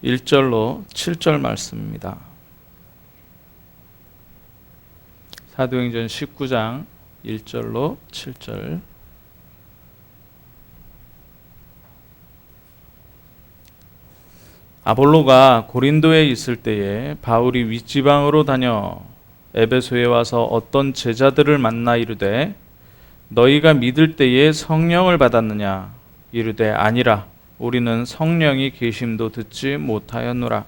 1절로 7절 말씀입니다. 사도행전 19장 1절로 7절. 아볼로가 고린도에 있을 때에 바울이 윗지방으로 다녀 에베소에 와서 어떤 제자들을 만나 이르되 너희가 믿을 때에 성령을 받았느냐? 이르되 아니라 우리는 성령이 계심도 듣지 못하였노라.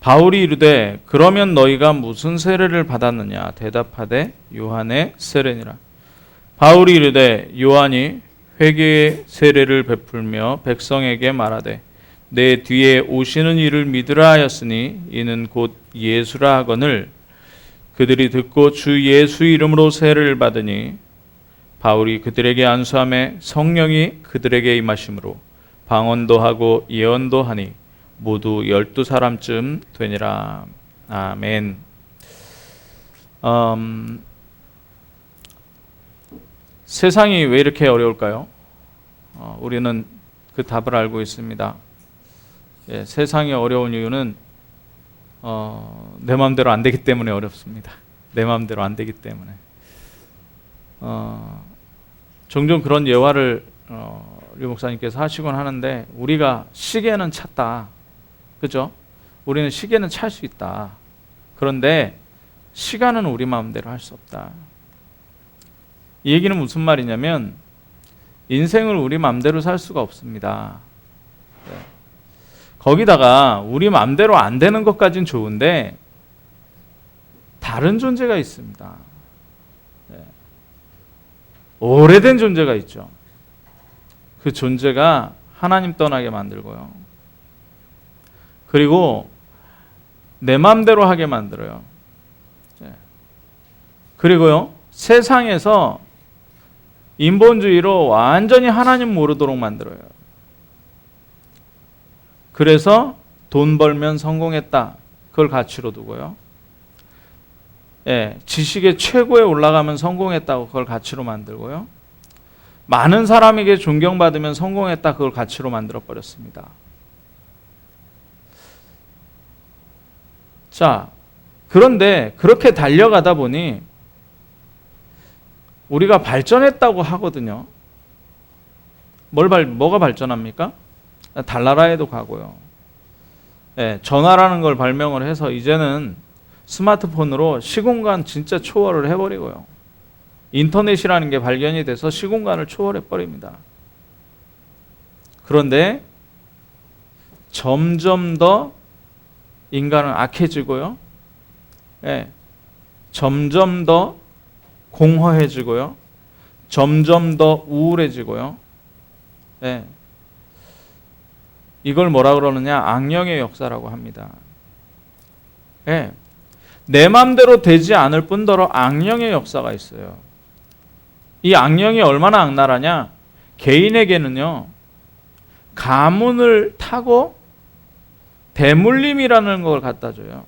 바울이 이르되 그러면 너희가 무슨 세례를 받았느냐? 대답하되 요한의 세례니라. 바울이 이르되 요한이 회개의 세례를 베풀며 백성에게 말하되 내 뒤에 오시는 이를 믿으라 하였으니 이는 곧 예수라 하거늘 그들이 듣고 주 예수 이름으로 세례를 받으니 바울이 그들에게 안수하매 성령이 그들에게 임하심으로 방언도 하고 예언도 하니 모두 12사람쯤 되니라. 아멘. 세상이 왜 이렇게 어려울까요? 우리는 그 답을 알고 있습니다. 세상이 어려운 이유는 내 마음대로 안 되기 때문에 어렵습니다. 내 마음대로 안 되기 때문에. 종종 그런 예화를 우리 목사님께서 하시곤 하는데 우리가 시계는 찼다. 그죠? 우리는 시계는 찰 수 있다. 그런데 시간은 우리 마음대로 할 수 없다. 이 얘기는 무슨 말이냐면 인생을 우리 마음대로 살 수가 없습니다. 거기다가 우리 마음대로 안 되는 것까진 좋은데 다른 존재가 있습니다. 오래된 존재가 있죠. 그 존재가 하나님 떠나게 만들고요. 그리고 내 마음대로 하게 만들어요. 그리고요, 세상에서 인본주의로 완전히 하나님 모르도록 만들어요. 그래서 돈 벌면 성공했다. 그걸 가치로 두고요. 지식의 최고에 올라가면 성공했다고 그걸 가치로 만들고요. 많은 사람에게 존경받으면 성공했다. 그걸 가치로 만들어 버렸습니다. 자, 그런데 그렇게 달려가다 보니 우리가 발전했다고 하거든요. 뭐가 발전합니까? 달나라에도 가고요. 전화라는 걸 발명을 해서 이제는 스마트폰으로 시공간 진짜 초월을 해버리고요. 인터넷이라는 게 발견이 돼서 시공간을 초월해버립니다. 그런데 점점 더 인간은 악해지고요. 점점 더 공허해지고요. 점점 더 우울해지고요. 이걸 뭐라 그러느냐? 악령의 역사라고 합니다. 내 마음대로 되지 않을 뿐더러 악령의 역사가 있어요. 이 악령이 얼마나 악랄하냐? 개인에게는요, 가문을 타고 대물림이라는 걸 갖다 줘요.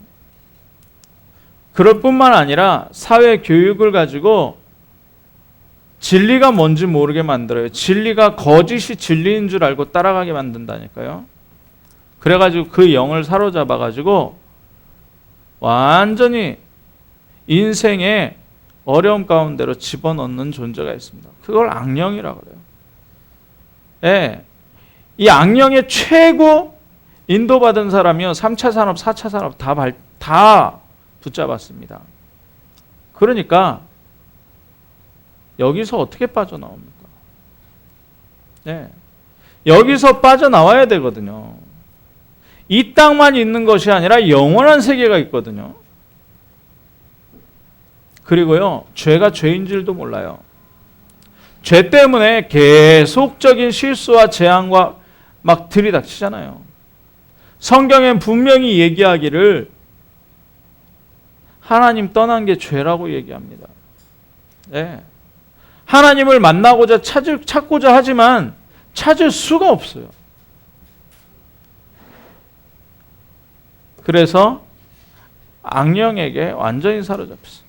그럴 뿐만 아니라 사회 교육을 가지고 진리가 뭔지 모르게 만들어요. 진리가 거짓이 진리인 줄 알고 따라가게 만든다니까요. 그래가지고 그 영을 사로잡아가지고 완전히 인생의 어려움 가운데로 집어넣는 존재가 있습니다. 그걸 악령이라고 그래요. 이 악령의 최고 인도받은 사람이요, 3차 산업, 4차 산업 다 붙잡았습니다. 그러니까 여기서 어떻게 빠져나옵니까? 여기서 빠져나와야 되거든요. 이 땅만 있는 것이 아니라 영원한 세계가 있거든요. 그리고요, 죄가 죄인 줄도 몰라요. 죄 때문에 계속적인 실수와 재앙과 막 들이닥치잖아요. 성경엔 분명히 얘기하기를 하나님 떠난 게 죄라고 얘기합니다. 하나님을 만나고자 찾고자 하지만 찾을 수가 없어요. 그래서 악령에게 완전히 사로잡혔어요.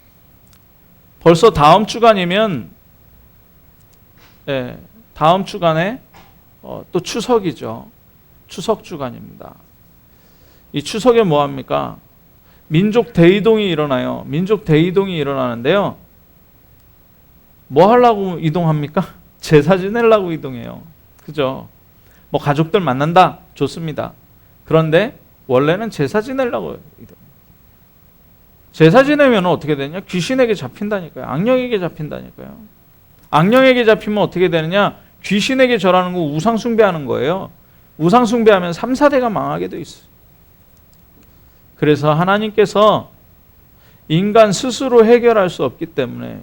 벌써 다음 주간이면 다음 주간에 또 추석이죠. 추석 주간입니다. 이 추석에 뭐 합니까? 민족 대이동이 일어나요. 민족 대이동이 일어나는데요. 뭐 하려고 이동합니까? 제사 지내려고 이동해요. 그죠? 뭐 가족들 만난다? 좋습니다. 그런데 원래는 제사 지내려고 이동. 제사 지내면 어떻게 되냐? 귀신에게 잡힌다니까요. 악령에게 잡힌다니까요. 악령에게 잡히면 어떻게 되느냐? 귀신에게 절하는 거 우상 숭배하는 거예요. 우상 숭배하면 3, 4대가 망하게 돼 있어요. 그래서 하나님께서 인간 스스로 해결할 수 없기 때문에,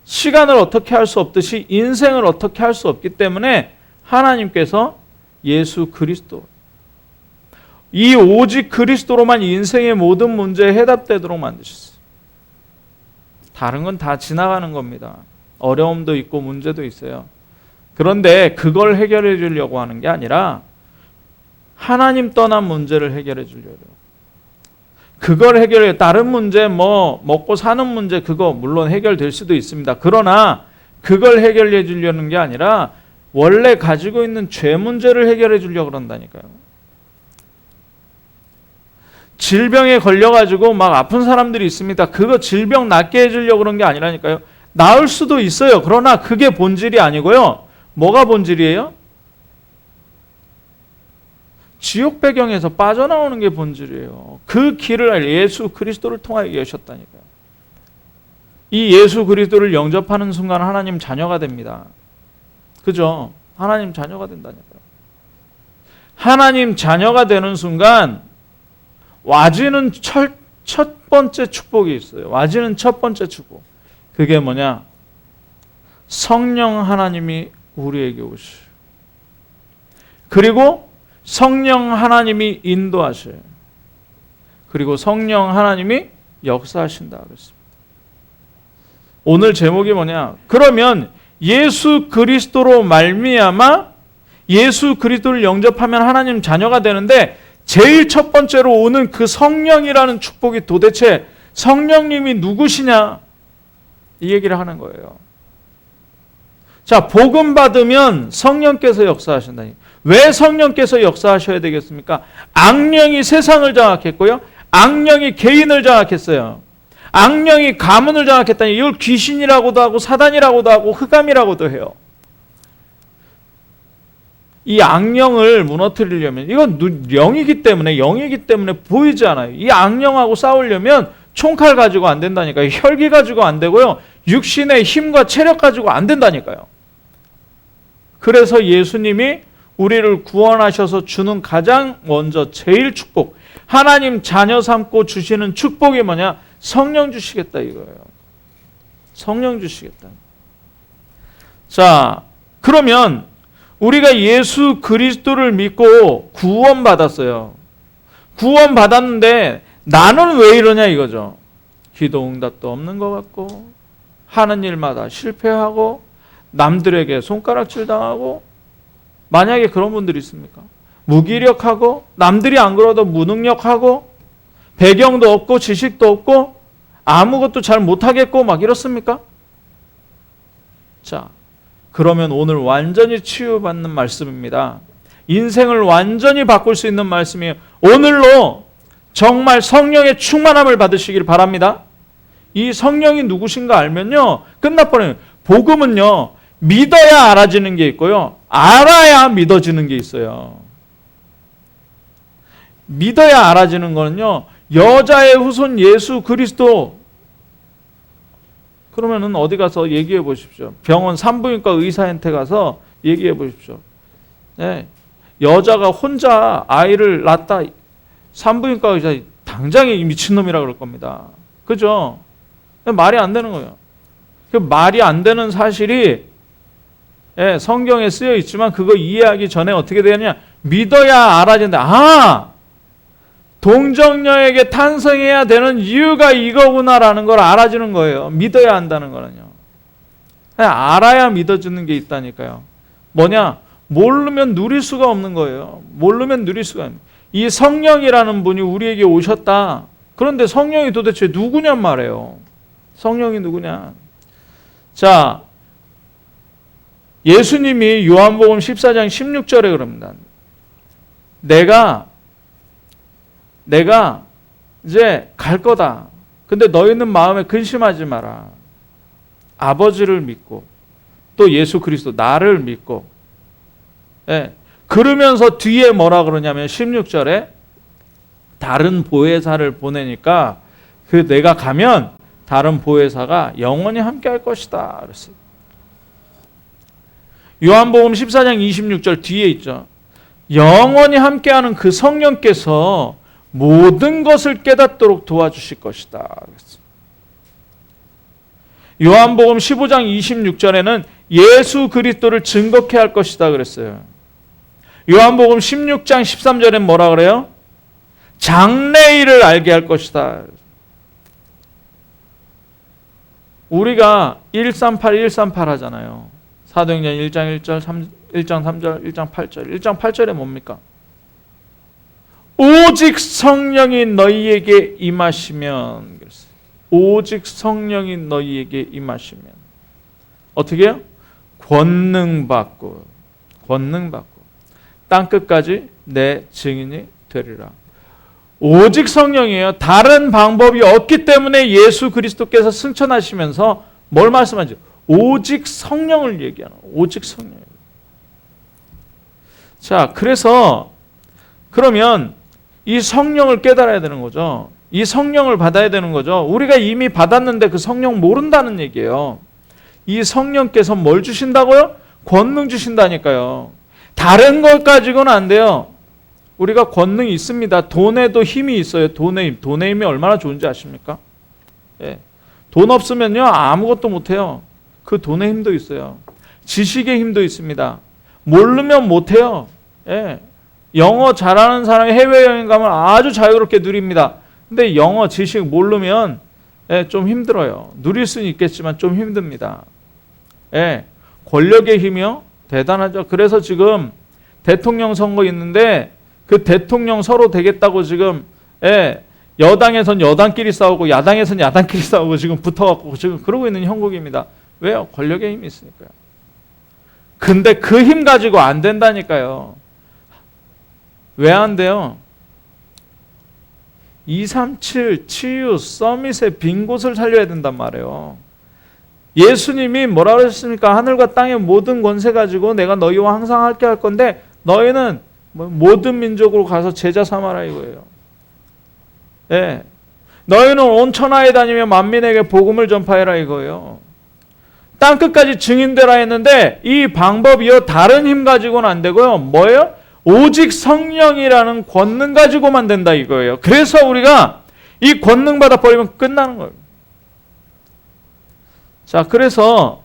시간을 어떻게 할 수 없듯이 인생을 어떻게 할 수 없기 때문에 하나님께서 예수 그리스도, 이 오직 그리스도로만 인생의 모든 문제에 해답되도록 만드셨어요. 다른 건 다 지나가는 겁니다. 어려움도 있고 문제도 있어요. 그런데 그걸 해결해 주려고 하는 게 아니라 하나님 떠난 문제를 해결해 주려고. 그걸 해결해, 다른 문제, 뭐 먹고 사는 문제, 그거 물론 해결될 수도 있습니다. 그러나 그걸 해결해 주려는 게 아니라 원래 가지고 있는 죄 문제를 해결해 주려고 그런다니까요. 질병에 걸려가지고 막 아픈 사람들이 있습니다. 그거 질병 낫게 해주려고 그런 게 아니라니까요. 나을 수도 있어요. 그러나 그게 본질이 아니고요. 뭐가 본질이에요? 지옥 배경에서 빠져나오는 게 본질이에요. 그 길을 예수 그리스도를 통하여 여셨다니까요. 이 예수 그리스도를 영접하는 순간 하나님 자녀가 됩니다. 그죠? 하나님 자녀가 된다니까요. 하나님 자녀가 되는 순간 와지는 첫 번째 축복이 있어요. 와지는 첫 번째 축복. 그게 뭐냐? 성령 하나님이 우리에게 오시오. 그리고 성령 하나님이 인도하셔요. 그리고 성령 하나님이 역사하신다 그랬습니다. 오늘 제목이 뭐냐? 그러면 예수 그리스도로 말미암아 예수 그리스도를 영접하면 하나님 자녀가 되는데, 제일 첫 번째로 오는 그 성령이라는 축복이 도대체 성령님이 누구시냐? 이 얘기를 하는 거예요. 자, 복음 받으면 성령께서 역사하신다니. 왜 성령께서 역사하셔야 되겠습니까? 악령이 세상을 장악했고요. 악령이 개인을 장악했어요. 악령이 가문을 장악했다니. 이걸 귀신이라고도 하고 사단이라고도 하고 흑암이라고도 해요. 이 악령을 무너뜨리려면, 이건 영이기 때문에 보이지 않아요. 이 악령하고 싸우려면 총칼 가지고 안 된다니까요. 혈기 가지고 안 되고요. 육신의 힘과 체력 가지고 안 된다니까요. 그래서 예수님이 우리를 구원하셔서 주는 가장 먼저 제일 축복, 하나님 자녀 삼고 주시는 축복이 뭐냐? 성령 주시겠다 이거예요. 성령 주시겠다. 자, 그러면 우리가 예수 그리스도를 믿고 구원받았어요. 구원받았는데 나는 왜 이러냐 이거죠. 기도 응답도 없는 것 같고, 하는 일마다 실패하고, 남들에게 손가락질 당하고. 만약에 그런 분들이 있습니까? 무기력하고, 남들이 안 그러도 무능력하고, 배경도 없고 지식도 없고 아무것도 잘 못하겠고 막 이렇습니까? 자, 그러면 오늘 완전히 치유받는 말씀입니다. 인생을 완전히 바꿀 수 있는 말씀이에요. 오늘로 정말 성령의 충만함을 받으시길 바랍니다. 이 성령이 누구신가 알면요, 끝나버려요. 복음은요, 믿어야 알아지는 게 있고요, 알아야 믿어지는 게 있어요. 믿어야 알아지는 거는요, 여자의 후손 예수 그리스도. 그러면은 어디 가서 얘기해 보십시오. 병원 산부인과 의사한테 가서 얘기해 보십시오. 네. 여자가 혼자 아이를 낳았다. 산부인과 의사 당장 미친놈이라 그럴 겁니다. 그죠? 말이 안 되는 거예요. 그 말이 안 되는 사실이 성경에 쓰여 있지만 그거 이해하기 전에 어떻게 되느냐? 믿어야 알아진다. 아! 동정녀에게 탄생해야 되는 이유가 이거구나라는 걸 알아주는 거예요. 믿어야 한다는 거는요. 알아야 믿어주는 게 있다니까요. 뭐냐? 모르면 누릴 수가 없는 거예요. 모르면 누릴 수가 없는. 이 성령이라는 분이 우리에게 오셨다. 그런데 성령이 도대체 누구냔 말이에요. 성령이 누구냐? 자, 예수님이 요한복음 14장 16절에 그럽니다. 내가 내가 이제 갈 거다. 근데 너희는 마음에 근심하지 마라. 아버지를 믿고 또 예수 그리스도 나를 믿고. 예. 그러면서 뒤에 뭐라 그러냐면 16절에 다른 보혜사를 보내니까 그 내가 가면 다른 보혜사가 영원히 함께 할 것이다 그랬어요. 요한복음 14장 26절 뒤에 있죠. 영원히 함께하는 그 성령께서 모든 것을 깨닫도록 도와주실 것이다 그랬어요. 요한복음 15장 26절에는 예수 그리스도를 증거케 할 것이다 그랬어요. 요한복음 16장 13절엔 뭐라 그래요? 장래일을 알게 할 것이다. 우리가 138 하잖아요. 사도행전 1장 1절, 1장 3절, 1장 8절. 1장 8절에 뭡니까? 오직 성령이 너희에게 임하시면 그랬어요. 오직 성령이 너희에게 임하시면 어떻게 해요? 권능 받고 땅끝까지 내 증인이 되리라. 오직 성령이에요. 다른 방법이 없기 때문에 예수 그리스도께서 승천하시면서 뭘 말씀하죠? 오직 성령을 얘기하는 오직 성령. 자, 그래서 그러면 이 성령을 깨달아야 되는 거죠. 이 성령을 받아야 되는 거죠. 우리가 이미 받았는데 그 성령 모른다는 얘기예요. 이 성령께서 뭘 주신다고요? 권능 주신다니까요. 다른 것 가지고는 안 돼요. 우리가 권능이 있습니다. 돈에도 힘이 있어요. 돈의 힘이 얼마나 좋은지 아십니까? 예. 돈 없으면요 아무것도 못해요. 그 돈의 힘도 있어요. 지식의 힘도 있습니다. 모르면 못해요. 예. 영어 잘하는 사람이 해외여행 가면 아주 자유롭게 누립니다. 근데 영어 지식 모르면 좀 힘들어요. 누릴 수는 있겠지만 좀 힘듭니다. 예. 권력의 힘이요 대단하죠. 그래서 지금 대통령 선거 있는데 그 대통령 서로 되겠다고 지금 여당에선 여당끼리 싸우고 야당에선 야당끼리 싸우고 지금 붙어갖고 지금 그러고 있는 형국입니다. 왜요? 권력의 힘이 있으니까요. 근데 그 힘 가지고 안 된다니까요. 왜 안 돼요? 237 치유 서밋의 빈 곳을 살려야 된단 말이에요. 예수님이 뭐라 그러셨습니까? 하늘과 땅의 모든 권세 가지고 내가 너희와 항상 함께 할 건데 너희는 모든 민족으로 가서 제자 삼아라 이거예요. 예. 너희는 온 천하에 다니며 만민에게 복음을 전파해라 이거예요. 땅끝까지 증인되라 했는데 이 방법이요 다른 힘 가지고는 안 되고요. 뭐예요? 오직 성령이라는 권능 가지고만 된다 이거예요. 그래서 우리가 이 권능 받아버리면 끝나는 거예요. 자, 그래서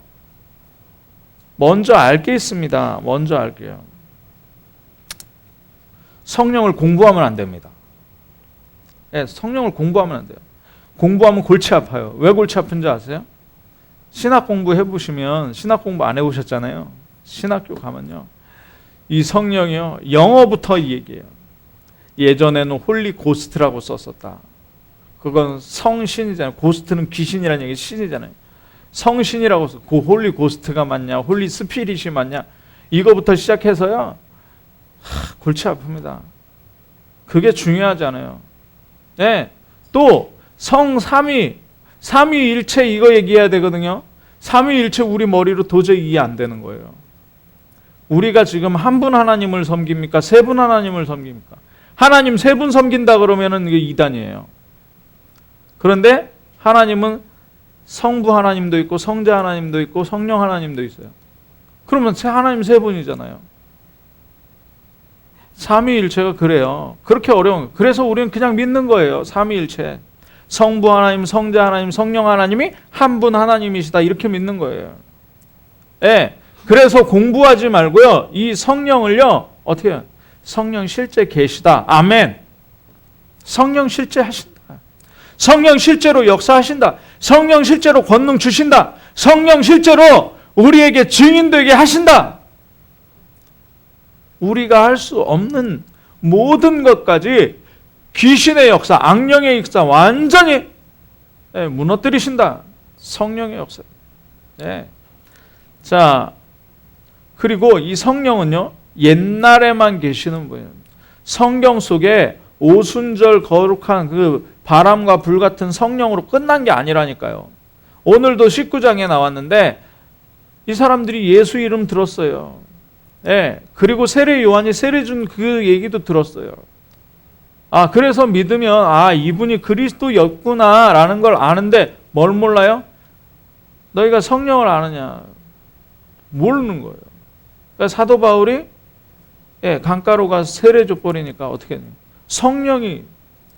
먼저 알 게 있습니다. 먼저 알게요. 성령을 공부하면 안 됩니다. 네, 성령을 공부하면 안 돼요. 공부하면 골치 아파요. 왜 골치 아픈지 아세요? 신학 공부 해보시면 신학 공부 안 해보셨잖아요. 신학교 가면요. 이 성령이요. 영어부터 이 얘기예요. 예전에는 홀리 고스트라고 썼었다. 그건 성신이잖아요. 고스트는 귀신이라는 얘기 신이잖아요. 성신이라고 써. 그 홀리 고스트가 맞냐? 홀리 스피릿이 맞냐? 이거부터 시작해서요. 골치 아픕니다. 그게 중요하잖아요. 네. 또 삼위일체 이거 얘기해야 되거든요. 삼위일체 우리 머리로 도저히 이해 안 되는 거예요. 우리가 지금 한 분 하나님을 섬깁니까? 세 분 하나님을 섬깁니까? 하나님 세 분 섬긴다 그러면은 이게 이단이에요. 그런데 하나님은 성부 하나님도 있고 성자 하나님도 있고 성령 하나님도 있어요. 그러면 하나님 세 분이잖아요. 삼위일체가 그래요. 그렇게 어려운 거예요. 그래서 우리는 그냥 믿는 거예요. 삼위일체. 성부 하나님, 성자 하나님, 성령 하나님이 한 분 하나님이시다. 이렇게 믿는 거예요. 예. 그래서 공부하지 말고요. 이 성령을요. 어떻게 해요? 성령 실제 계시다. 아멘. 성령 실제 하신다. 성령 실제로 역사하신다. 성령 실제로 권능 주신다. 성령 실제로 우리에게 증인되게 하신다. 우리가 할 수 없는 모든 것까지 귀신의 역사, 악령의 역사 완전히 무너뜨리신다. 성령의 역사. 네. 자, 그리고 이 성령은요. 옛날에만 계시는 분이에요. 성경 속에 오순절 거룩한 그 바람과 불 같은 성령으로 끝난 게 아니라니까요. 오늘도 19장에 나왔는데 이 사람들이 예수 이름 들었어요. 예, 그리고 세례 요한이 세례 준 그 얘기도 들었어요. 그래서 믿으면 이분이 그리스도였구나라는 걸 아는데 뭘 몰라요? 너희가 성령을 아느냐? 모르는 거예요. 그러니까 사도 바울이 강가로가 세례 줘버리니까 어떻게 해요? 성령이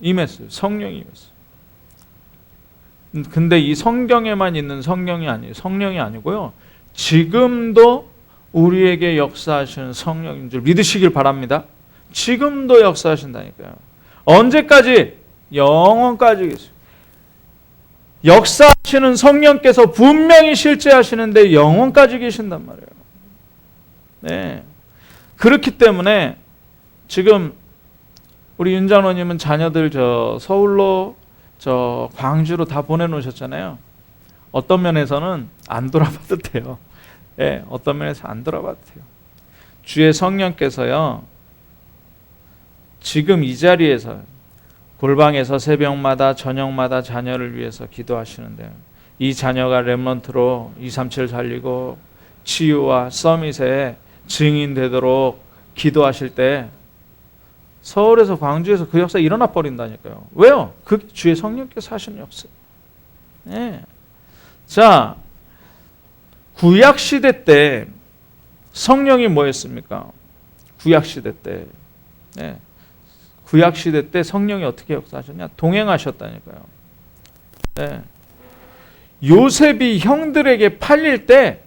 임했어요. 성령이 임했어요. 근데 이 성경에만 있는 성령이 아니에요. 성령이 아니고요. 지금도 우리에게 역사하시는 성령인 줄 믿으시길 바랍니다. 지금도 역사하신다니까요. 언제까지? 영원까지 계세요. 역사하시는 성령께서 분명히 실제하시는데 영원까지 계신단 말이에요. 네. 그렇기 때문에 지금 우리 윤장로님은 자녀들 서울로 광주로 다 보내놓으셨잖아요. 어떤 면에서는 안 돌아봐도 돼요. 네, 어떤 면에서 안 돌아봐도 돼요. 주의 성령께서요, 지금 이 자리에서 골방에서 새벽마다 저녁마다 자녀를 위해서 기도하시는데요. 이 자녀가 렘넌트로 237 살리고 치유와 서밋에 증인되도록 기도하실 때 서울에서 광주에서 그 역사 일어나 버린다니까요. 왜요? 그 주의 성령께서 하시는 역사. 네. 자, 구약 시대 때 성령이 뭐였습니까? 구약 시대 때. 네. 구약 시대 때 성령이 어떻게 역사하셨냐? 동행하셨다니까요. 네. 요셉이 형들에게 팔릴 때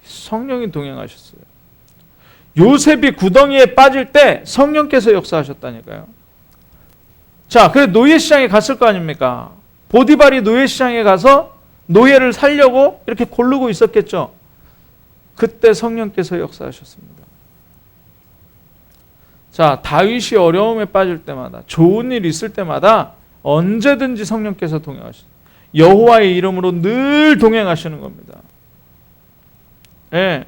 성령이 동행하셨어요. 요셉이 구덩이에 빠질 때 성령께서 역사하셨다니까요. 자, 그래 노예시장에 갔을 거 아닙니까? 보디발이 노예시장에 가서 노예를 살려고 이렇게 고르고 있었겠죠. 그때 성령께서 역사하셨습니다. 자, 다윗이 어려움에 빠질 때마다, 좋은 일 있을 때마다 언제든지 성령께서 동행하시죠. 여호와의 이름으로 늘 동행하시는 겁니다. 예.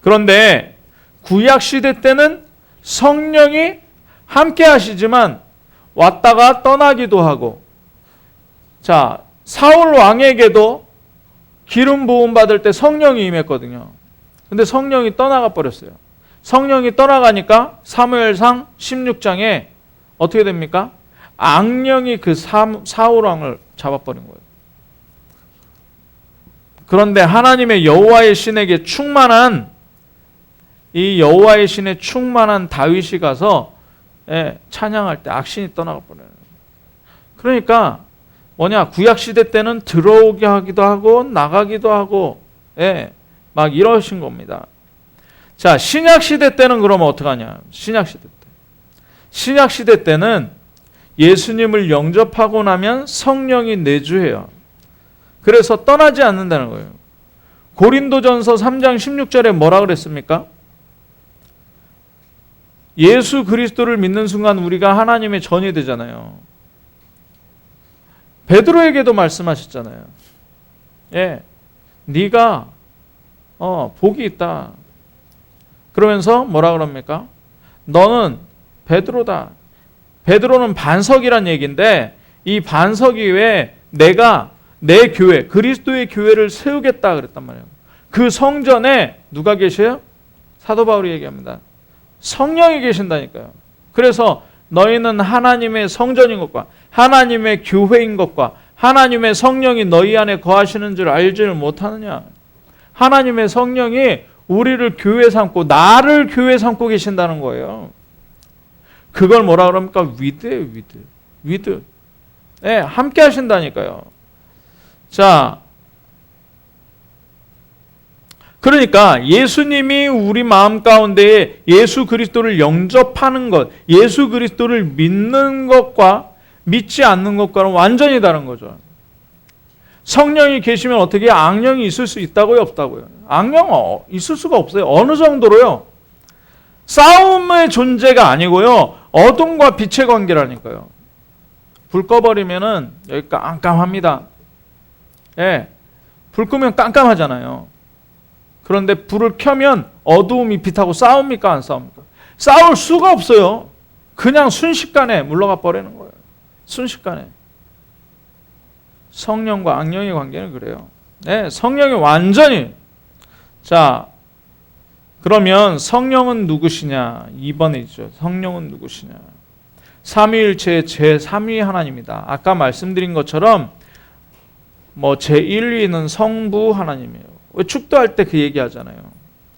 그런데 구약 시대 때는 성령이 함께 하시지만 왔다가 떠나기도 하고, 자, 사울 왕에게도 기름 부음 받을 때 성령이 임했거든요. 근데 성령이 떠나가 버렸어요. 성령이 떠나가니까 사무엘상 16장에 어떻게 됩니까? 악령이 그 사울 왕을 잡아버린 거예요. 그런데 하나님의 여호와의 신에게 충만한 이 여호와의 신에 충만한 다윗이 가서 찬양할 때 악신이 떠나가 버려요. 그러니까 구약 시대 때는 들어오게 하기도 하고 나가기도 하고 막 이러신 겁니다. 자, 신약 시대 때는 그러면 어떡하냐? 신약 시대 때는 예수님을 영접하고 나면 성령이 내주해요. 그래서 떠나지 않는다는 거예요. 고린도전서 3장 16절에 뭐라 그랬습니까? 예수 그리스도를 믿는 순간 우리가 하나님의 전이 되잖아요. 베드로에게도 말씀하셨잖아요. 네가 복이 있다. 그러면서 뭐라 그럽니까? 너는 베드로다. 베드로는 반석이란 얘기인데 이 반석 위에 내가 내 교회, 그리스도의 교회를 세우겠다 그랬단 말이에요. 그 성전에 누가 계셔요? 사도 바울이 얘기합니다. 성령이 계신다니까요. 그래서 너희는 하나님의 성전인 것과 하나님의 교회인 것과 하나님의 성령이 너희 안에 거하시는 줄 알지를 못하느냐. 하나님의 성령이 우리를 교회 삼고 나를 교회 삼고 계신다는 거예요. 그걸 뭐라 그럽니까? 위드예요. 위드. 함께 하신다니까요. 자, 그러니까 예수님이 우리 마음 가운데에 예수 그리스도를 영접하는 것, 예수 그리스도를 믿는 것과 믿지 않는 것과는 완전히 다른 거죠. 성령이 계시면 어떻게 악령이 있을 수 있다고요? 없다고요? 악령 있을 수가 없어요. 어느 정도로요? 싸움의 존재가 아니고요. 어둠과 빛의 관계라니까요. 불 꺼버리면은 여기 깜깜합니다. 불 끄면 깜깜하잖아요. 그런데 불을 켜면 어두움이 빛하고 싸웁니까? 안 싸웁니까? 싸울 수가 없어요. 그냥 순식간에 물러가 버리는 거예요. 순식간에. 성령과 악령의 관계는 그래요. 네, 성령이 완전히. 자, 그러면 성령은 누구시냐? 2번에 있죠. 성령은 누구시냐? 삼위일체의 제3위 하나님이다. 아까 말씀드린 것처럼 제1위는 성부 하나님이에요. 왜 축도할 때 그 얘기하잖아요.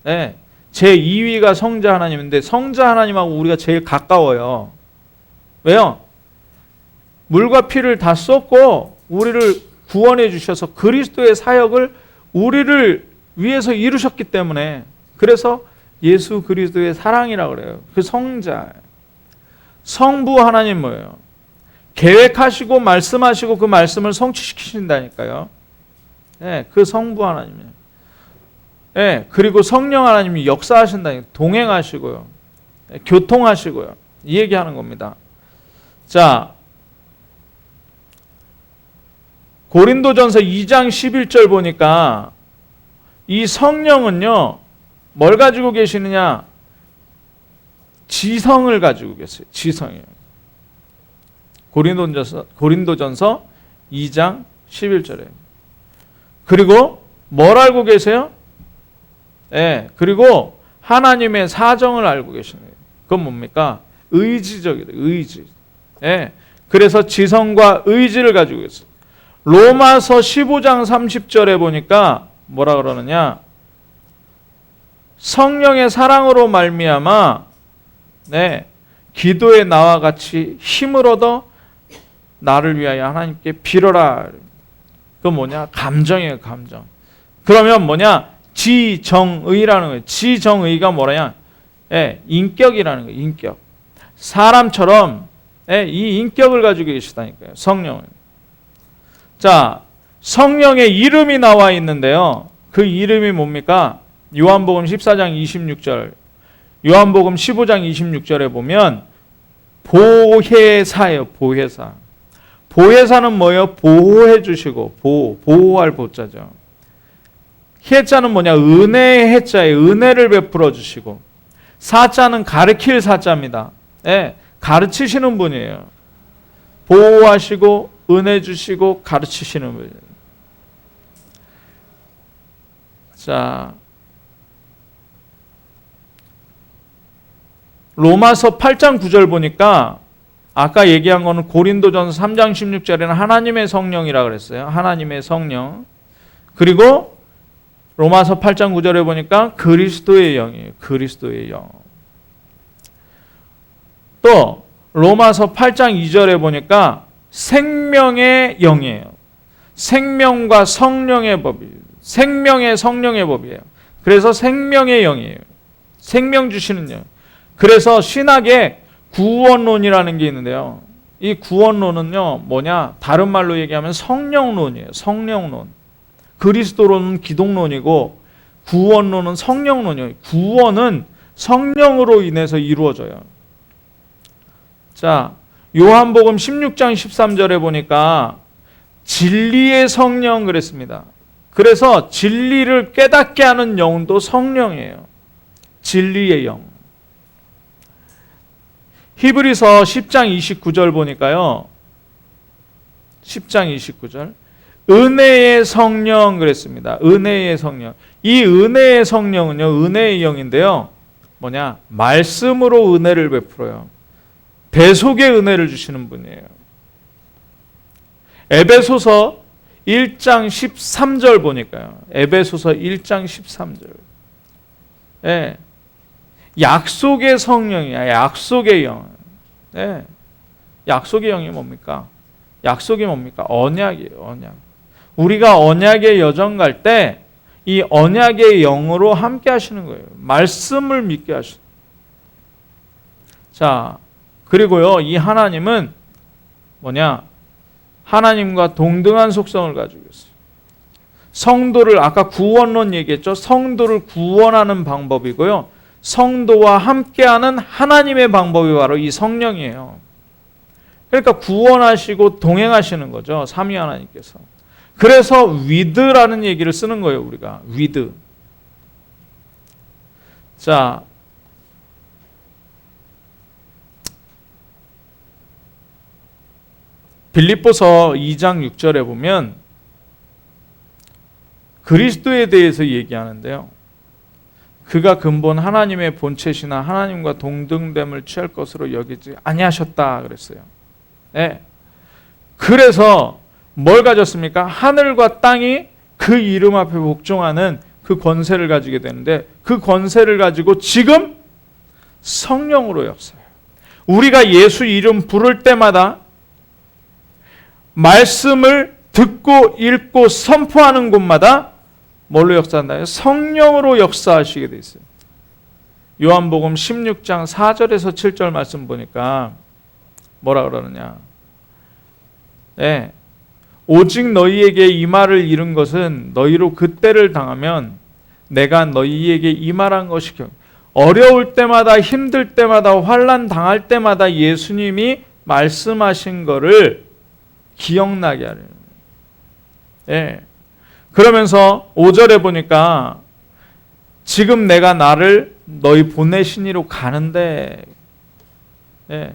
네, 제2위가 성자 하나님인데 성자 하나님하고 우리가 제일 가까워요. 왜요? 물과 피를 다 쏟고 우리를 구원해 주셔서 그리스도의 사역을 우리를 위해서 이루셨기 때문에, 그래서 예수 그리스도의 사랑이라고 그래요. 그 성자. 성부 하나님 뭐예요? 계획하시고 말씀하시고 그 말씀을 성취시키신다니까요. 네, 그 성부 하나님이에요. 네, 그리고 성령 하나님이 역사하신다니까. 동행하시고요. 네, 교통하시고요. 이 얘기하는 겁니다. 자, 고린도전서 2장 11절 보니까 이 성령은요, 뭘 가지고 계시느냐? 지성을 가지고 계세요. 지성이에요. 고린도전서 2장 11절에. 그리고 뭘 알고 계세요? 예, 그리고 하나님의 사정을 알고 계시는 거예요. 그건 뭡니까? 의지적이에요. 의지. 예, 그래서 지성과 의지를 가지고 있어요. 로마서 15장 30절에 보니까 뭐라 그러느냐? 성령의 사랑으로 말미암아 기도에 나와 같이 힘을 얻어 나를 위하여 하나님께 빌어라. 그 뭐냐? 감정이에요, 감정. 그러면 뭐냐? 지정의라는 거예요. 지정의가 뭐냐? 인격이라는 거예요, 인격. 사람처럼 이 인격을 가지고 계시다니까요, 성령은. 자, 성령의 이름이 나와 있는데요. 그 이름이 뭡니까? 요한복음 14장 26절, 요한복음 15장 26절에 보면 보혜사예요. 보혜사. 보혜사는 뭐예요? 보호해 주시고, 보호할 보자죠. 해자는 뭐냐? 은혜의 해자예요. 은혜를 베풀어 주시고. 사자는 가르칠 사자입니다. 가르치시는 분이에요. 보호하시고 은혜 주시고 가르치시는 분이에요. 자, 로마서 8장 9절 보니까 아까 얘기한 거는 고린도전서 3장 16절에는 하나님의 성령이라 그랬어요. 하나님의 성령. 그리고 로마서 8장 9절에 보니까 그리스도의 영이에요. 그리스도의 영. 또 로마서 8장 2절에 보니까 생명의 영이에요. 생명과 성령의 법이에요. 생명의 성령의 법이에요. 그래서 생명의 영이에요. 생명 주시는 영. 그래서 신학에 구원론이라는 게 있는데요. 이 구원론은요, 뭐냐? 다른 말로 얘기하면 성령론이에요. 성령론. 그리스도론은 기독론이고 구원론은 성령론이에요. 구원은 성령으로 인해서 이루어져요. 자, 요한복음 16장 13절에 보니까 진리의 성령 그랬습니다. 그래서 진리를 깨닫게 하는 영도 성령이에요. 진리의 영. 히브리서 10장 29절 보니까요. 10장 29절. 은혜의 성령 그랬습니다. 은혜의 성령. 이 은혜의 성령은요, 은혜의 영인데요. 뭐냐? 말씀으로 은혜를 베풀어요. 대속의 은혜를 주시는 분이에요. 에베소서 1장 13절 보니까요. 에베소서 1장 13절. 예. 약속의 성령이야. 약속의 영. 예. 약속의 영이 뭡니까? 약속이 뭡니까? 언약이에요. 언약. 우리가 언약의 여정 갈 때 이 언약의 영으로 함께 하시는 거예요. 말씀을 믿게 하시는. 자, 그리고요, 이 하나님은 뭐냐? 하나님과 동등한 속성을 가지고 있어요. 성도를, 아까 구원론 얘기했죠. 성도를 구원하는 방법이고요. 성도와 함께하는 하나님의 방법이 바로 이 성령이에요. 그러니까 구원하시고 동행하시는 거죠. 삼위 하나님께서. 그래서 with라는 얘기를 쓰는 거예요. 우리가 with. 자, 빌립보서 2장 6절에 보면 그리스도에 대해서 얘기하는데요. 그가 근본 하나님의 본체시나 하나님과 동등됨을 취할 것으로 여기지 아니하셨다 그랬어요. 네. 그래서 뭘 가졌습니까? 하늘과 땅이 그 이름 앞에 복종하는 그 권세를 가지게 되는데, 그 권세를 가지고 지금 성령으로 역사해요. 우리가 예수 이름 부를 때마다 말씀을 듣고 읽고 선포하는 곳마다 뭘로 역사한다요? 성령으로 역사하시게 돼 있어요. 요한복음 16장 4절에서 7절 말씀 보니까 뭐라 그러느냐? 네. 오직 너희에게 이 말을 이룬 것은 너희로 그때를 당하면 내가 너희에게 이 말한 것이 어려울 때마다, 힘들 때마다, 환난 당할 때마다 예수님이 말씀하신 거를 기억나게 하려는 거예요. 네. 그러면서 5절에 보니까 지금 내가 나를 너희 보내신 이로 가는데, 예,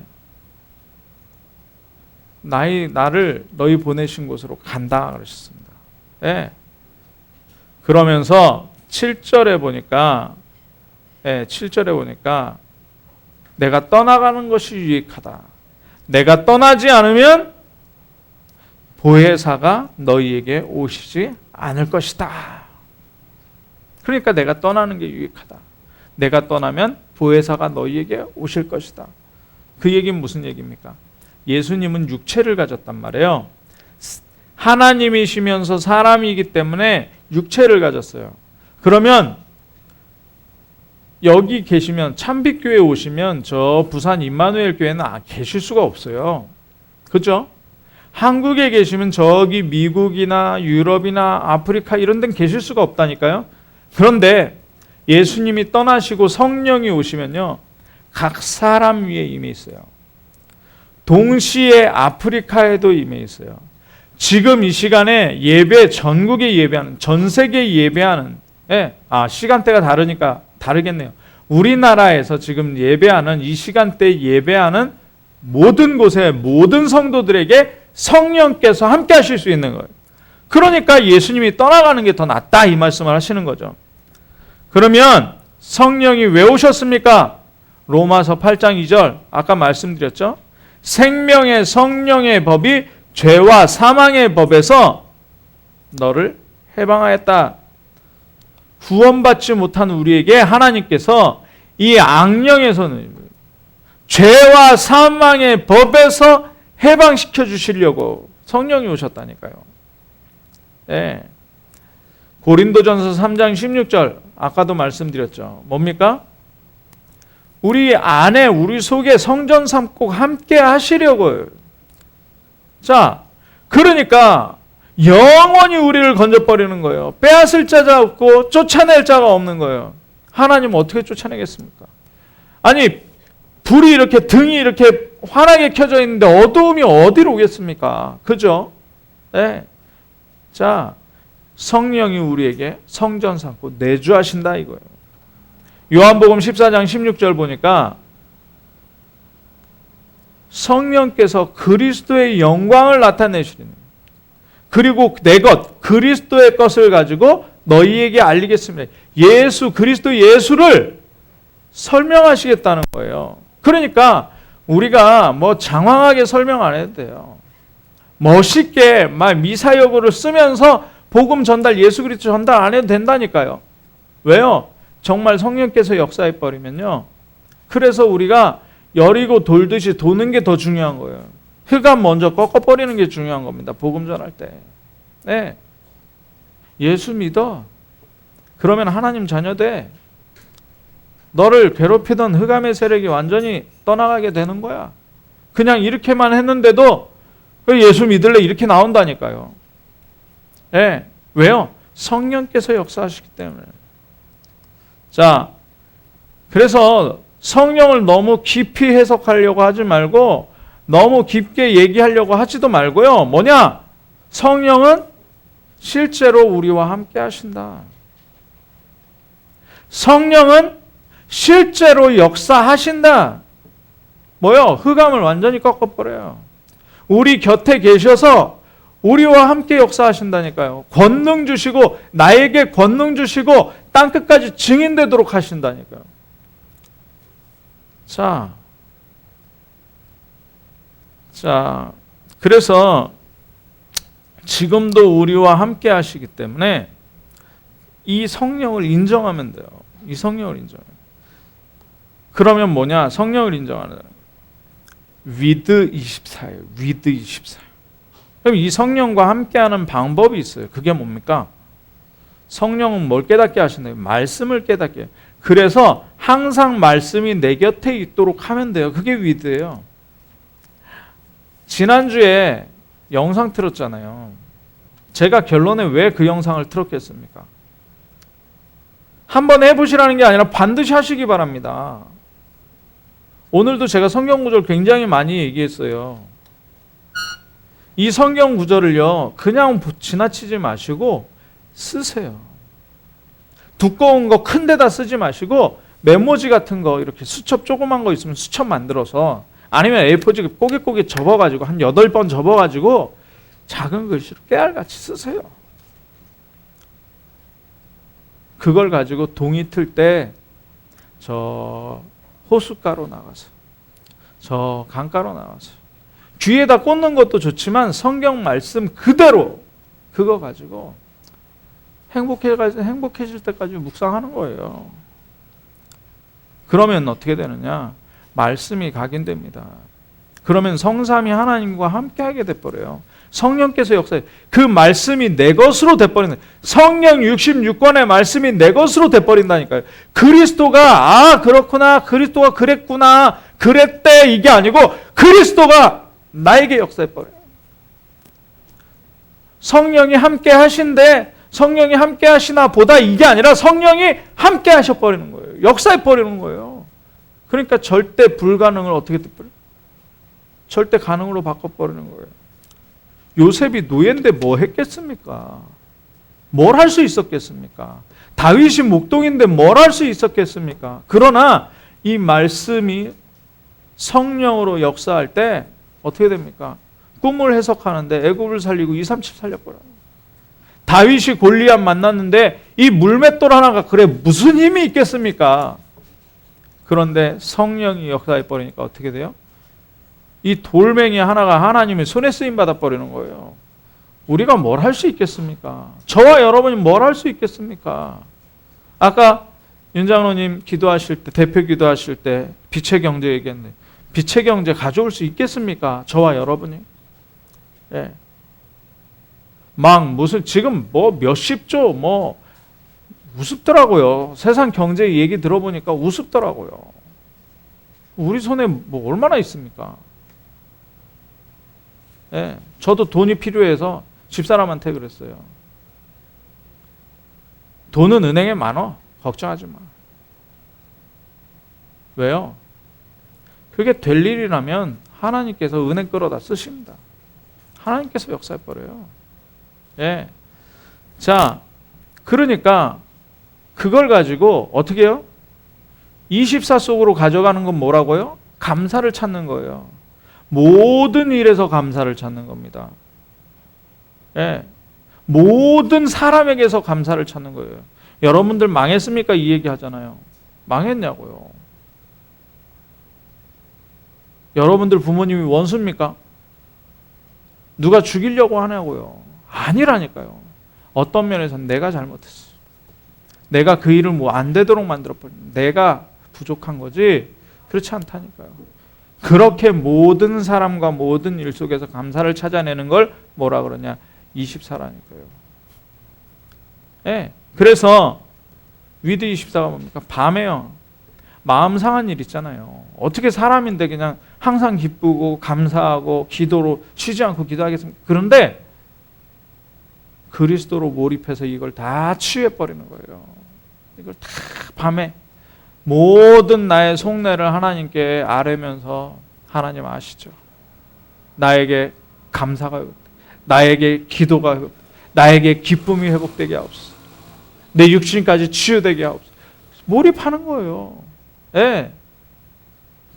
나를 너희 보내신 곳으로 간다 그러셨습니다. 예. 그러면서 7절에 보니까, 예, 7절에 보니까 내가 떠나가는 것이 유익하다. 내가 떠나지 않으면 보혜사가 너희에게 오시지 않을 것이다. 그러니까 내가 떠나는 게 유익하다. 내가 떠나면 보혜사가 너희에게 오실 것이다. 그 얘기는 무슨 얘기입니까? 예수님은 육체를 가졌단 말이에요. 하나님이시면서 사람이기 때문에 육체를 가졌어요. 그러면 여기 계시면, 참빛교회 오시면 저 부산 임마누엘 교회는 계실 수가 없어요. 그렇죠? 한국에 계시면 저기 미국이나 유럽이나 아프리카 이런 데는 계실 수가 없다니까요. 그런데 예수님이 떠나시고 성령이 오시면요, 각 사람 위에 임해 있어요. 동시에 아프리카에도 임해 있어요. 지금 이 시간에 예배, 전국에 예배하는, 전 세계에 예배하는, 예, 시간대가 다르니까 다르겠네요. 우리나라에서 지금 예배하는, 이 시간대에 예배하는 모든 곳에, 모든 성도들에게 성령께서 함께 하실 수 있는 거예요. 그러니까 예수님이 떠나가는 게 더 낫다, 이 말씀을 하시는 거죠. 그러면 성령이 왜 오셨습니까? 로마서 8장 2절 아까 말씀드렸죠. 생명의 성령의 법이 죄와 사망의 법에서 너를 해방하였다. 구원받지 못한 우리에게 하나님께서 이 악령에서는, 죄와 사망의 법에서 해방시켜 주시려고 성령이 오셨다니까요. 네. 고린도전서 3장 16절 아까도 말씀드렸죠. 뭡니까? 우리 안에, 우리 속에 성전 삼고 함께 하시려고요. 자, 그러니까 영원히 우리를 건져버리는 거예요. 빼앗을 자가 없고 쫓아낼 자가 없는 거예요. 하나님 어떻게 쫓아내겠습니까? 아니, 불이 이렇게, 등이 이렇게 환하게 켜져 있는데 어두움이 어디로 오겠습니까? 그죠? 네. 자, 성령이 우리에게 성전 삼고 내주하신다 이거예요. 요한복음 14장 16절 보니까 성령께서 그리스도의 영광을 나타내시는, 그리고 내 것, 그리스도의 것을 가지고 너희에게 알리겠습니다. 예수, 그리스도 예수를 설명하시겠다는 거예요. 그러니까 우리가 뭐 장황하게 설명 안 해도 돼요. 멋있게 막 미사여구를 쓰면서 복음 전달, 예수 그리스도 전달 안 해도 된다니까요. 왜요? 정말 성령께서 역사해 버리면요, 그래서 우리가 여리고 돌듯이 도는 게 더 중요한 거예요. 흑암 먼저 꺾어버리는 게 중요한 겁니다. 복음 전할 때. 네. 예수 믿어. 그러면 하나님 자녀 돼. 너를 괴롭히던 흑암의 세력이 완전히 떠나가게 되는 거야. 그냥 이렇게만 했는데도 예수 믿을래 이렇게 나온다니까요. 네. 왜요? 성령께서 역사하시기 때문에. 자, 그래서 성령을 너무 깊이 해석하려고 하지 말고, 너무 깊게 얘기하려고 하지도 말고요. 뭐냐? 성령은 실제로 우리와 함께 하신다. 성령은 실제로 역사하신다. 뭐요? 흑암을 완전히 꺾어버려요. 우리 곁에 계셔서 우리와 함께 역사하신다니까요. 권능 주시고 나에게 권능 주시고 땅끝까지 증인되도록 하신다니까요. 자, 그래서 지금도 우리와 함께 하시기 때문에 이 성령을 인정하면 돼요. 이 성령을 인정해요. 그러면 뭐냐? 성령을 인정하는 with 24예요. with 24. 그럼 이 성령과 함께하는 방법이 있어요. 그게 뭡니까? 성령은 뭘 깨닫게 하신다요? 말씀을 깨닫게. 그래서 항상 말씀이 내 곁에 있도록 하면 돼요. 그게 with예요. 지난주에 영상 틀었잖아요. 제가 결론에 왜 그 영상을 틀었겠습니까? 한번 해보시라는 게 아니라 반드시 하시기 바랍니다. 오늘도 제가 성경 구절 굉장히 많이 얘기했어요. 이 성경 구절을요, 그냥 지나치지 마시고 쓰세요. 두꺼운 거 큰 데다 쓰지 마시고 메모지 같은 거 이렇게 수첩 조그만 거 있으면 수첩 만들어서, 아니면 A4지 꼬깃꼬깃 접어가지고 한 8번 접어가지고 작은 글씨로 깨알같이 쓰세요. 그걸 가지고 동이 틀 때 저 호숫가로 나가서, 저 강가로 나가서 귀에다 꽂는 것도 좋지만 성경 말씀 그대로 그거 가지고 행복해질 때까지 묵상하는 거예요. 그러면 어떻게 되느냐? 말씀이 각인됩니다. 그러면 성삼위 하나님과 함께하게 돼버려요. 성령께서 역사해. 그 말씀이 내 것으로 돼버린다. 성령 66권의 말씀이 내 것으로 돼버린다니까요. 그리스도가 그렇구나, 그리스도가 그랬구나, 그랬대, 이게 아니고 그리스도가 나에게 역사해버려요. 성령이 함께 하신데 성령이 함께 하시나 보다, 이게 아니라 성령이 함께 하셔버리는 거예요. 역사해버리는 거예요. 그러니까 절대 불가능을 어떻게 돼버려요? 절대 가능으로 바꿔버리는 거예요. 요셉이 노예인데 뭐 했겠습니까? 뭘 할 수 있었겠습니까? 다윗이 목동인데 뭘 할 수 있었겠습니까? 그러나 이 말씀이 성령으로 역사할 때 어떻게 됩니까? 꿈을 해석하는데 애굽을 살리고 237 살려버려요. 다윗이 골리앗 만났는데 이 물맷돌 하나가 그래 무슨 힘이 있겠습니까? 그런데 성령이 역사해버리니까 어떻게 돼요? 이 돌멩이 하나가 하나님의 손에 쓰임 받아버리는 거예요. 우리가 뭘 할 수 있겠습니까? 저와 여러분이 뭘 할 수 있겠습니까? 아까 윤장로님 기도하실 때, 대표 기도하실 때 빛의 경제 얘기했는데, 빛의 경제 가져올 수 있겠습니까? 저와 여러분이. 예. 막 무슨 지금 뭐 몇십조 뭐 우습더라고요. 세상 경제 얘기 들어보니까 우습더라고요. 우리 손에 뭐 얼마나 있습니까? 예, 저도 돈이 필요해서 집사람한테 그랬어요. 돈은 은행에 많어. 걱정하지 마. 왜요? 그게 될 일이라면 하나님께서 은행 끌어다 쓰십니다. 하나님께서 역사해버려요. 예. 자, 그러니까 그걸 가지고 어떻게 해요? 24 속으로 가져가는 건 뭐라고요? 감사를 찾는 거예요. 모든 일에서 감사를 찾는 겁니다. 예. 모든 사람에게서 감사를 찾는 거예요. 여러분들 망했습니까? 이 얘기 하잖아요. 망했냐고요. 여러분들 부모님이 원수입니까? 누가 죽이려고 하냐고요. 아니라니까요. 어떤 면에서는 내가 잘못했어. 내가 그 일을 뭐 안 되도록 만들어버린, 내가 부족한 거지 그렇지 않다니까요. 그렇게 모든 사람과 모든 일 속에서 감사를 찾아내는 걸 뭐라 그러냐? 24라니까요. 예. 그래서 위드 24가 뭡니까? 밤에요. 마음 상한 일 있잖아요. 어떻게 사람인데 그냥 항상 기쁘고 감사하고 기도로 쉬지 않고 기도하겠습니까? 그런데 그리스도로 몰입해서 이걸 다 치유해버리는 거예요. 이걸 다 밤에 모든 나의 속내를 하나님께 아뢰면서, 하나님 아시죠? 나에게 감사가 회복되게, 나에게 기도가 회복되게, 나에게 기쁨이 회복되게 하옵소서. 내 육신까지 치유되게 하옵소서. 몰입하는 거예요. 예.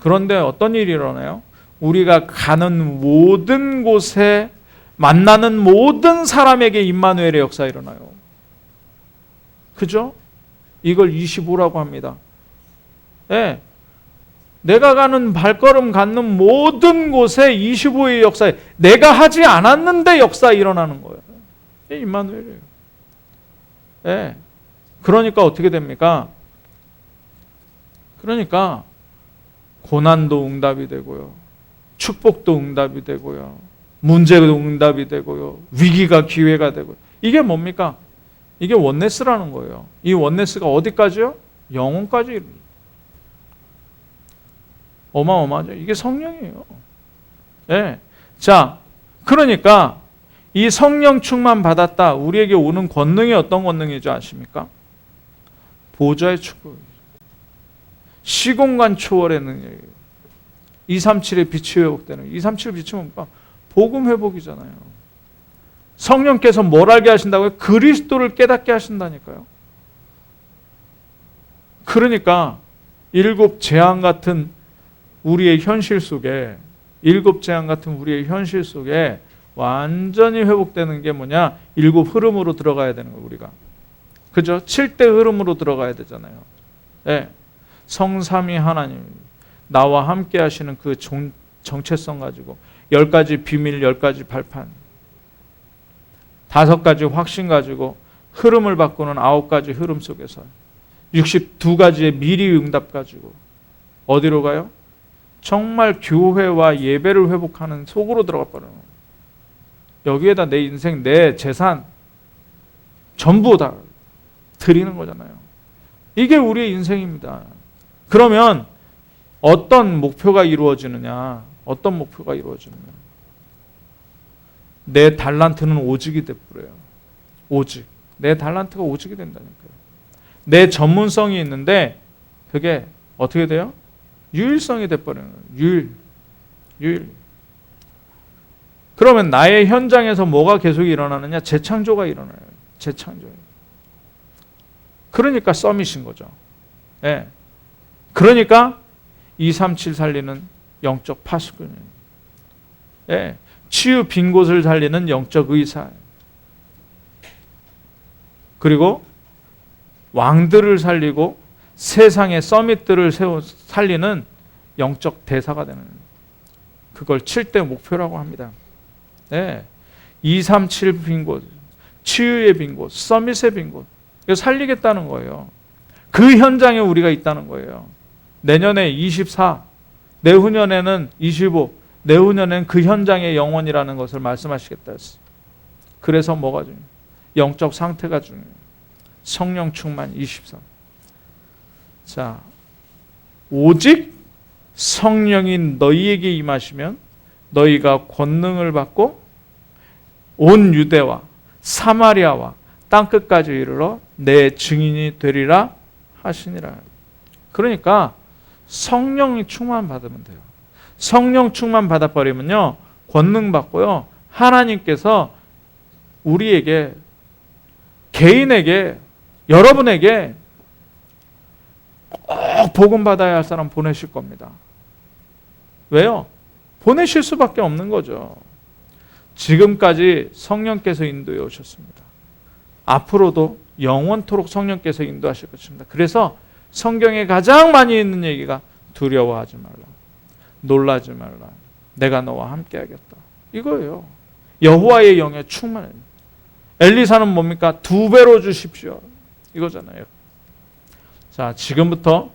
그런데 어떤 일이 일어나요? 우리가 가는 모든 곳에 만나는 모든 사람에게 임마누엘의 역사 일어나요. 그죠? 이걸 25라고 합니다. 네. 내가 가는 발걸음 갖는 모든 곳에 25의 역사에 내가 하지 않았는데 역사 일어나는 거예요. 이게 임마누엘이에요. 네. 그러니까 어떻게 됩니까? 그러니까 고난도 응답이 되고요. 축복도 응답이 되고요. 문제도 응답이 되고요. 위기가 기회가 되고요. 이게 뭡니까? 이게 원네스라는 거예요. 이 원네스가 어디까지요? 영혼까지. 어마어마하죠. 이게 성령이에요. 네. 자, 그러니까 이 성령 충만 받았다. 우리에게 오는 권능이 어떤 권능이죠? 아십니까? 보좌의 축복. 시공간 초월의 능력이에요. 237의 빛이 회복되는. 237의 빛이 뭡니까? 복음 회복이잖아요. 성령께서 뭘 알게 하신다고요? 그리스도를 깨닫게 하신다니까요. 그러니까 일곱 재앙 같은 우리의 현실 속에 완전히 회복되는 게 뭐냐? 일곱 흐름으로 들어가야 되는 거예요, 우리가. 그죠? 7대 흐름으로 들어가야 되잖아요. 네. 성삼위 하나님, 나와 함께 하시는 그 정체성 가지고 10가지 비밀, 10가지 발판, 5가지 확신 가지고 흐름을 바꾸는 9가지 흐름 속에서 62가지의 미리 응답 가지고 어디로 가요? 정말 교회와 예배를 회복하는 속으로 들어가 버려요. 여기에다 내 인생, 내 재산 전부 다 드리는 거잖아요. 이게 우리의 인생입니다. 그러면 어떤 목표가 이루어지느냐? 어떤 목표가 이루어지느냐? 내 달란트는 오직이 돼버려요. 오직. 내 달란트가 오직이 된다니까요. 내 전문성이 있는데 그게 어떻게 돼요? 유일성이 돼버려요. 유일. 그러면 나의 현장에서 뭐가 계속 일어나느냐? 재창조가 일어나요. 재창조. 그러니까 서밋인 거죠. 네. 그러니까 237 살리는 영적 파수꾼이에요. 네. 치유 빈 곳을 살리는 영적 의사. 그리고 왕들을 살리고 세상의 서밋들을 살리는 영적 대사가 되는, 그걸 7대 목표라고 합니다. 네. 237 빈 곳, 치유의 빈 곳, 서밋의 빈 곳, 이거 살리겠다는 거예요. 그 현장에 우리가 있다는 거예요. 내년에 24, 내후년에는 25, 내후년에는 그 현장의 영혼이라는 것을 말씀하시겠다 했어요. 그래서 뭐가 중요해요? 영적 상태가 중요해요. 성령 충만 23. 자, 오직 성령이 너희에게 임하시면 너희가 권능을 받고 온 유대와 사마리아와 땅끝까지 이르러 내 증인이 되리라 하시니라. 그러니까 성령이 충만 받으면 돼요. 성령 충만 받아버리면요, 권능 받고요, 하나님께서 우리에게, 개인에게, 여러분에게 꼭 복음 받아야 할 사람 보내실 겁니다. 왜요? 보내실 수밖에 없는 거죠. 지금까지 성령께서 인도해 오셨습니다. 앞으로도 영원토록 성령께서 인도하실 것입니다. 그래서 성경에 가장 많이 있는 얘기가 두려워하지 말라, 놀라지 말라, 내가 너와 함께 하겠다, 이거예요. 여호와의 영에 충만해요. 엘리사는 뭡니까? 2배로 주십시오, 이거잖아요. 자, 지금부터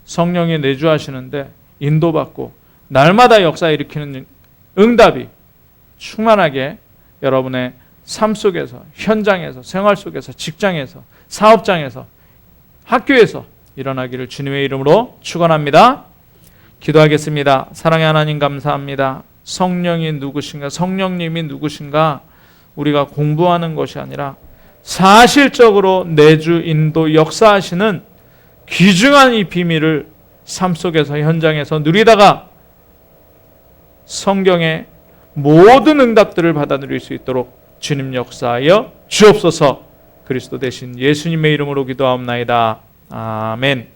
성령이 내주하시는데 인도받고 날마다 역사 일으키는 응답이 충만하게 여러분의 삶 속에서, 현장에서, 생활 속에서, 직장에서, 사업장에서, 학교에서 일어나기를 주님의 이름으로 축원합니다. 기도하겠습니다. 사랑의 하나님, 감사합니다. 성령이 누구신가, 성령님이 누구신가 우리가 공부하는 것이 아니라 사실적으로 내주 인도 역사하시는 귀중한 이 비밀을 삶 속에서, 현장에서 누리다가 성경의 모든 응답들을 받아 누릴 수 있도록 주님 역사하여 주옵소서. 그리스도 대신 예수님의 이름으로 기도하옵나이다. 아멘.